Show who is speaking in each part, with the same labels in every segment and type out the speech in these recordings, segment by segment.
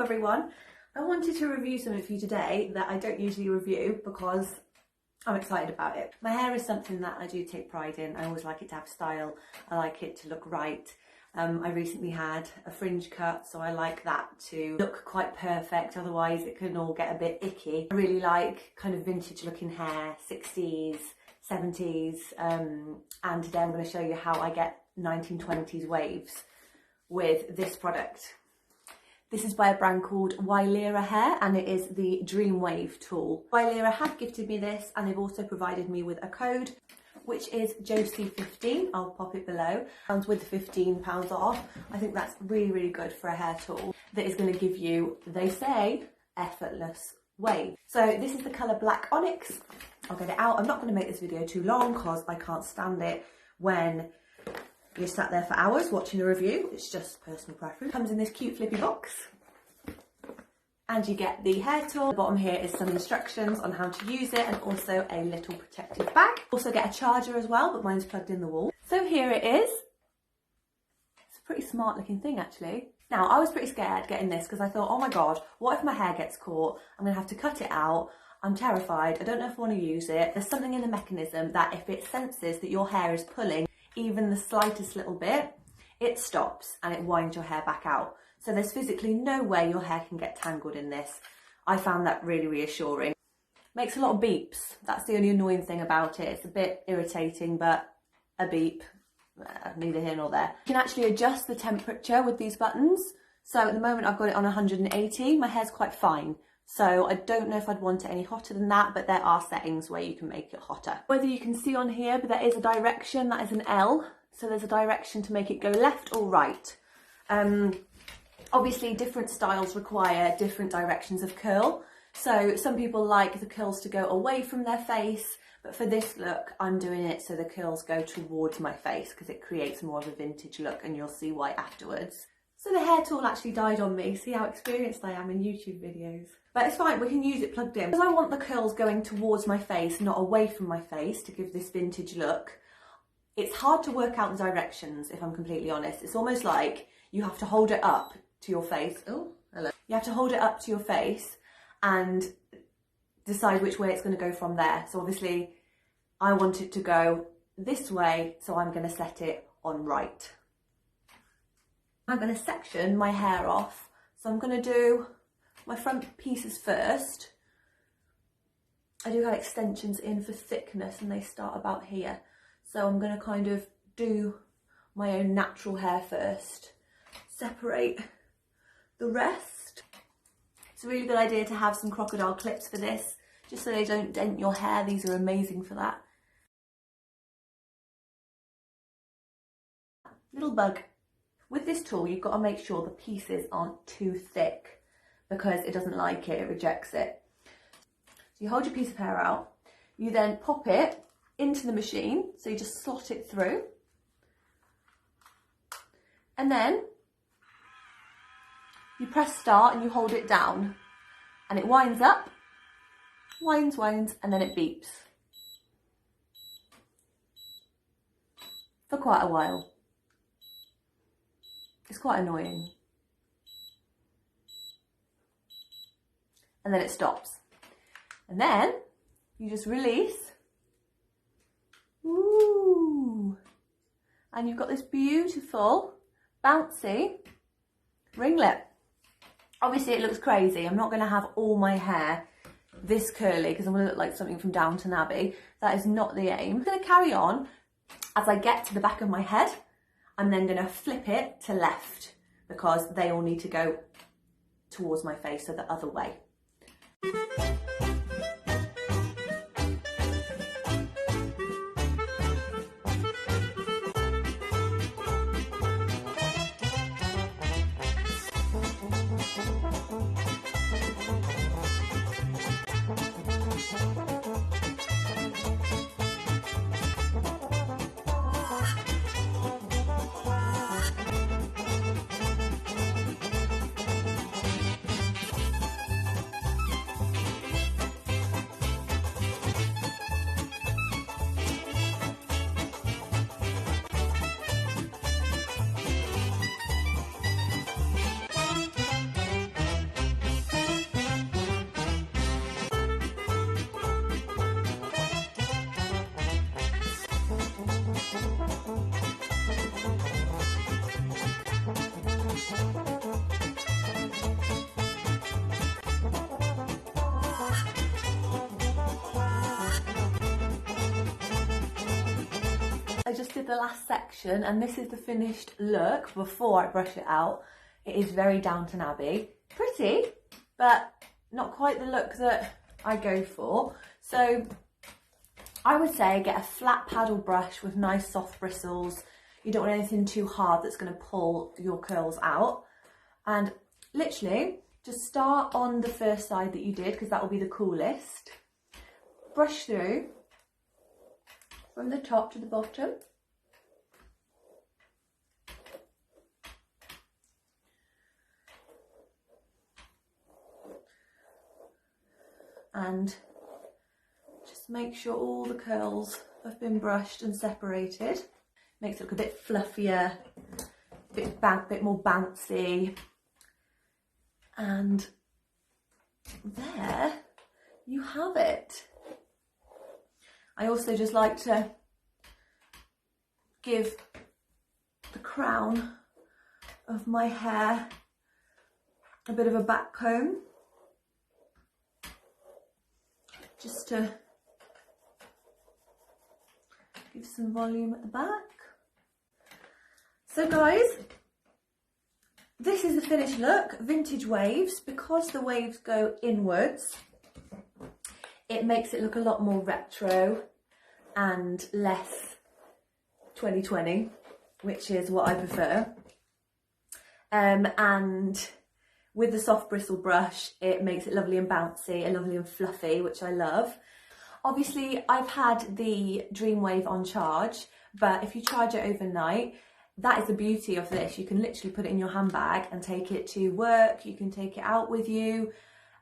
Speaker 1: everyone. I wanted to review something for you today that I don't usually review because I'm excited about it. My hair is something that I do take pride in. I always like it to have style. I like it to look right. I recently had a fringe cut, so I like that to look quite perfect, otherwise it can all get a bit icky. I really like kind of vintage looking hair, 60s, 70s, and today I'm going to show you how I get 1920s waves with this product. This is by a brand called Wylera Hair, and it is the Dreamwave tool. Wylera have gifted me this, and they've also provided me with a code, which is Josie15. I'll pop it below. And with £15 off, I think that's really, really good for a hair tool that is going to give you, they say, effortless wave. So this is the colour Black Onyx. I'll get it out. I'm not going to make this video too long because I can't stand it when you're sat there for hours watching a review. It's just personal preference. Comes in this cute flippy box. And you get the hair tool. The bottom here is some instructions on how to use it and also a little protective bag. Also get a charger as well, but mine's plugged in the wall. So here it is. It's a pretty smart looking thing actually. Now I was pretty scared getting this because I thought, oh my God, what if my hair gets caught? I'm gonna have to cut it out. I'm terrified. I don't know if I want to use it. There's something in the mechanism that if it senses that your hair is pulling even the slightest little bit, it stops and it winds your hair back out. So there's physically no way your hair can get tangled in this. I found that really reassuring. Makes a lot of beeps. That's the only annoying thing about it. It's a bit irritating, but a beep, neither here nor there. You can actually adjust the temperature with these buttons. So at the moment I've got it on 180. My hair's quite fine. So I don't know if I'd want it any hotter than that, but there are settings where you can make it hotter. Whether you can see on here, but there is a direction, that is an L. So there's a direction to make it go left or right. Obviously different styles require different directions of curl. So some people like the curls to go away from their face, but for this look, I'm doing it so the curls go towards my face because it creates more of a vintage look, and you'll see why afterwards. So the hair tool actually died on me. See how experienced I am in YouTube videos. But it's fine, we can use it plugged in. Because I want the curls going towards my face, not away from my face, to give this vintage look. It's hard to work out the directions, if I'm completely honest. It's almost like you have to hold it up to your face. Oh, hello. You have to hold it up to your face and decide which way it's going to go from there. So obviously I want it to go this way, so I'm going to set it on right. I'm going to section my hair off. So I'm going to do my front pieces first. I do have extensions in for thickness and they start about here. So I'm going to kind of do my own natural hair first. Separate the rest. It's a really good idea to have some crocodile clips for this, just so they don't dent your hair. These are amazing for that. Little bug. With this tool, you've got to make sure the pieces aren't too thick because it doesn't like it, it rejects it. So you hold your piece of hair out, you then pop it into the machine, so you just slot it through, and then you press start and you hold it down and it winds up, winds, and then it beeps for quite a while. It's quite annoying. And then it stops. And then you just release. Ooh. And you've got this beautiful, bouncy ringlet. Obviously it looks crazy. I'm not going to have all my hair this curly because I'm going to look like something from Downton Abbey. That is not the aim. I'm going to carry on as I get to the back of my head. I'm then going to flip it to left because they all need to go towards my face, so the other way. I just did the last section and this is the finished look before I brush it out. It is very Downton Abbey. Pretty, but not quite the look that I go for. So I would say get a flat paddle brush with nice soft bristles. You don't want anything too hard that's going to pull your curls out. And literally just start on the first side that you did, because that will be the coolest. Brush through from the top to the bottom. And just make sure all the curls have been brushed and separated. Makes it look a bit fluffier, a bit more bouncy. And there you have it. I also just like to give the crown of my hair a bit of a back comb, just to give some volume at the back. So guys, this is the finished look, vintage waves. Because the waves go inwards, it makes it look a lot more retro and less 2020, which is what I prefer. And with the soft bristle brush, it makes it lovely and bouncy and lovely and fluffy, which I love. Obviously, I've had the Dreamwave on charge, but if you charge it overnight, that is the beauty of this. You can literally put it in your handbag and take it to work. You can take it out with you.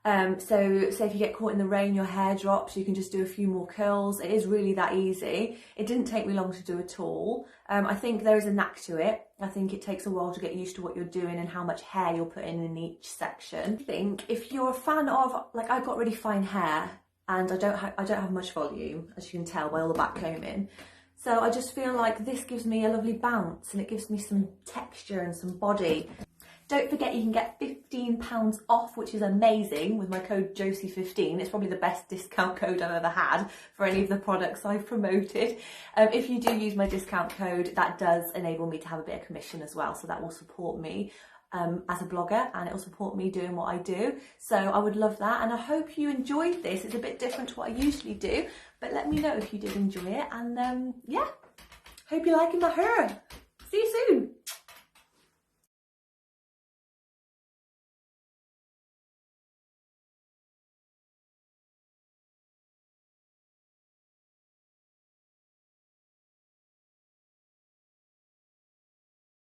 Speaker 1: So say if you get caught in the rain, your hair drops, you can just do a few more curls. It is really that easy. It didn't take me long to do at all. I think there is a knack to it. I think it takes a while to get used to what you're doing and how much hair you're putting in each section. I think if you're a fan of, like, I've got really fine hair and I don't have much volume, as you can tell by all the back combing. So I just feel like this gives me a lovely bounce and it gives me some texture and some body. Don't forget you can get £15 off, which is amazing, with my code Josie15. It's probably the best discount code I've ever had for any of the products I've promoted. If you do use my discount code, that does enable me to have a bit of commission as well. So that will support me as a blogger, and it will support me doing what I do. So I would love that, and I hope you enjoyed this. It's a bit different to what I usually do, but let me know if you did enjoy it. And yeah, hope you're liking my hair. See you soon.